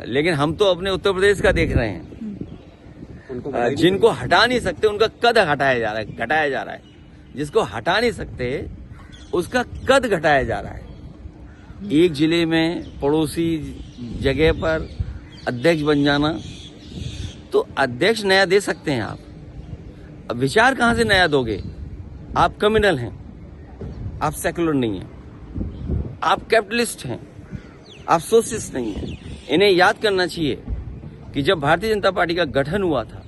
लेकिन हम तो अपने उत्तर प्रदेश का देख रहे हैं। जिनको हटा नहीं सकते उनका कद हटाया जा रहा है, घटाया जा रहा है। जिसको हटा नहीं सकते उसका कद घटाया जा रहा है। एक जिले में पड़ोसी जगह पर अध्यक्ष बन जाना, तो अध्यक्ष नया दे सकते हैं आप, अब विचार कहां से नया दोगे? आप कम्युनल हैं, आप सेकुलर नहीं हैं, आप कैपिटलिस्ट हैं, आप सोशलिस्ट नहीं हैं। इन्हें याद करना चाहिए कि जब भारतीय जनता पार्टी का गठन हुआ था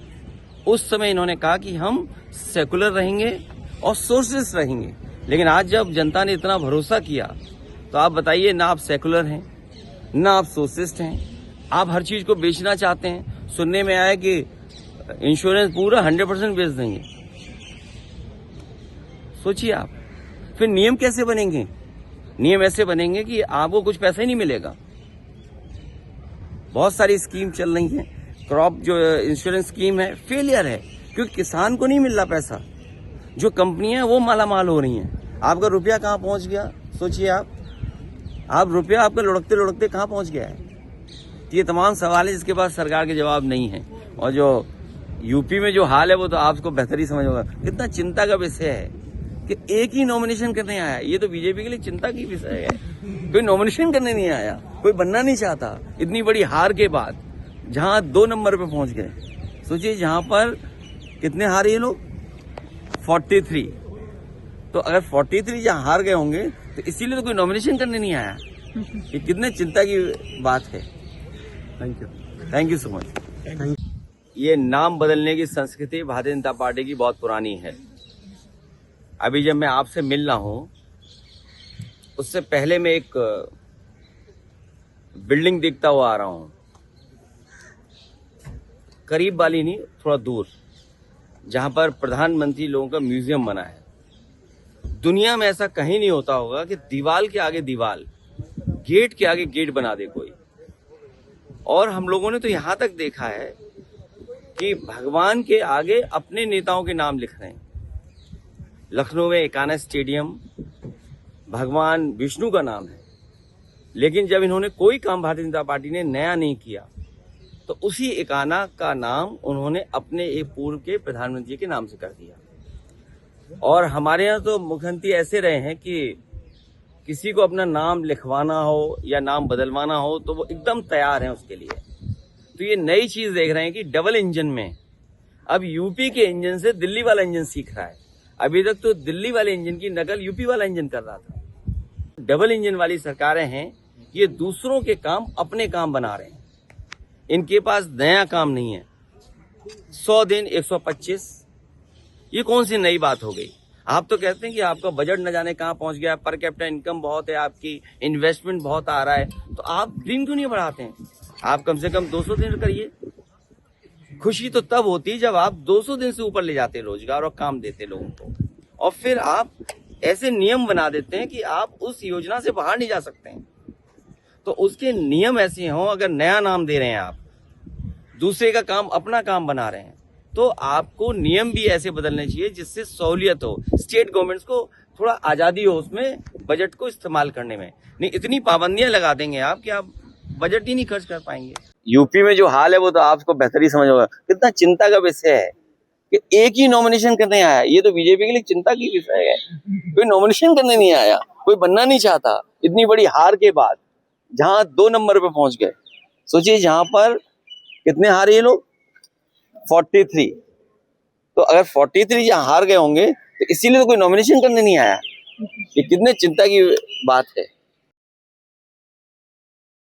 उस समय इन्होंने कहा कि हम सेकुलर रहेंगे और सोशलिस्ट रहेंगे। लेकिन आज जब जनता ने इतना भरोसा किया तो आप बताइए, ना आप सेकुलर हैं ना आप सोशलिस्ट हैं, आप हर चीज को बेचना चाहते हैं। सुनने में आया कि इंश्योरेंस पूरा 100% बेच देंगे। सोचिए आप, फिर नियम कैसे बनेंगे? नियम ऐसे बनेंगे कि आपको कुछ पैसा ही नहीं मिलेगा। बहुत सारी स्कीम चल रही है, क्रॉप जो इंश्योरेंस स्कीम है फेलियर है क्योंकि किसान को नहीं मिल रहा पैसा। जो कंपनियां वो माला माल हो रही हैं। आपका रुपया कहां पहुंच गया? सोचिए आप रुपया आपका लुढ़कते लुढ़कते कहां पहुंच गया है? ये तमाम सवाल है जिसके पास सरकार के जवाब नहीं है। और जो यूपी में जो हाल है वो तो आपको बेहतर ही समझ होगा। कितना चिंता का विषय है कि एक ही नॉमिनेशन करने आया। ये तो बीजेपी के लिए चिंता की विषय है। कोई नॉमिनेशन करने नहीं आया, कोई बनना नहीं चाहता। इतनी बड़ी हार के बाद जहां 2 नंबर पे पहुंच गए। सोचिए, जहां पर कितने हारे ये लोग? 43। तो अगर 43 जहां हार गए होंगे तो इसीलिए तो कोई नॉमिनेशन करने नहीं आया। ये कितने चिंता की बात है। Thank you so much. ये नाम बदलने की संस्कृति भारतीय जनता पार्टी की बहुत पुरानी है। अभी जब मैं आपसे मिल रहा हूं उससे पहले मैं एक बिल्डिंग देखता हुआ आ रहा हूं, करीब वाली नहीं, थोड़ा दूर, जहां पर प्रधानमंत्री लोगों का म्यूजियम बना है। दुनिया में ऐसा कहीं नहीं होता होगा कि दीवार के आगे दीवार, गेट के आगे गेट बना दे कोई। और हम लोगों ने तो यहां तक देखा है कि भगवान के आगे अपने नेताओं के नाम लिख रहे हैं। लखनऊ में एकाना स्टेडियम भगवान विष्णु का नाम है, लेकिन जब इन्होंने कोई काम भारतीय जनता पार्टी ने नया नहीं किया तो उसी एकाना का नाम उन्होंने अपने एक पूर्व के प्रधानमंत्री के नाम से कर दिया। और हमारे यहाँ तो मुख्यमंत्री ऐसे रहे हैं कि किसी को अपना नाम लिखवाना हो या नाम बदलवाना हो तो वो एकदम तैयार हैं उसके लिए। तो ये नई चीज देख रहे हैं कि डबल इंजन में अब यूपी के इंजन से दिल्ली वाला इंजन सीख रहा है। अभी तक तो दिल्ली वाले इंजन की नकल यूपी वाला इंजन कर रहा था। डबल इंजन वाली सरकारें हैं, ये दूसरों के काम अपने काम बना रहे हैं। इनके पास नया काम नहीं है। 100 दिन 125, ये कौन सी नई बात हो गई? आप तो कहते हैं कि आपका बजट न जाने कहां पहुंच गया, पर कैपिटा इनकम बहुत है, आपकी इन्वेस्टमेंट बहुत आ रहा है, तो आप ड्रीम क्यों नहीं बढ़ाते हैं? आप कम से कम 200 दिन करिए। खुशी तो तब होती जब आप 200 दिन से ऊपर ले जाते रोजगार और काम देते लोगों को, और फिर आप ऐसे नियम बना देते हैं कि आप उस योजना से बाहर नहीं जा सकते हैं। तो उसके नियम ऐसे हों, अगर नया नाम दे रहे हैं आप, दूसरे का काम अपना काम बना रहे हैं, तो आपको नियम भी ऐसे बदलने चाहिए जिससे सहूलियत हो, स्टेट गवर्नमेंट्स को थोड़ा आजादी हो उसमें बजट को इस्तेमाल करने में। नहीं, इतनी पाबंदियां लगा देंगे आप कि आप बजट ही नहीं खर्च कर पाएंगे। यूपी में जो हाल है वो तो आपको बेहतर ही समझ होगा। कितना चिंता का विषय है कि एक ही नॉमिनेशन करने आया। ये तो बीजेपी के लिए चिंता की विषय है। कोई नॉमिनेशन करने नहीं आया, कोई बनना नहीं चाहता। इतनी बड़ी हार के बाद जहां 2 नंबर पे पहुंच गए। सोचिए, जहां पर कितने हारे ये लोग? 43। तो अगर 43 जहां हार गए होंगे तो इसीलिए तो कोई नॉमिनेशन करने नहीं आया। ये कितने चिंता की बात है।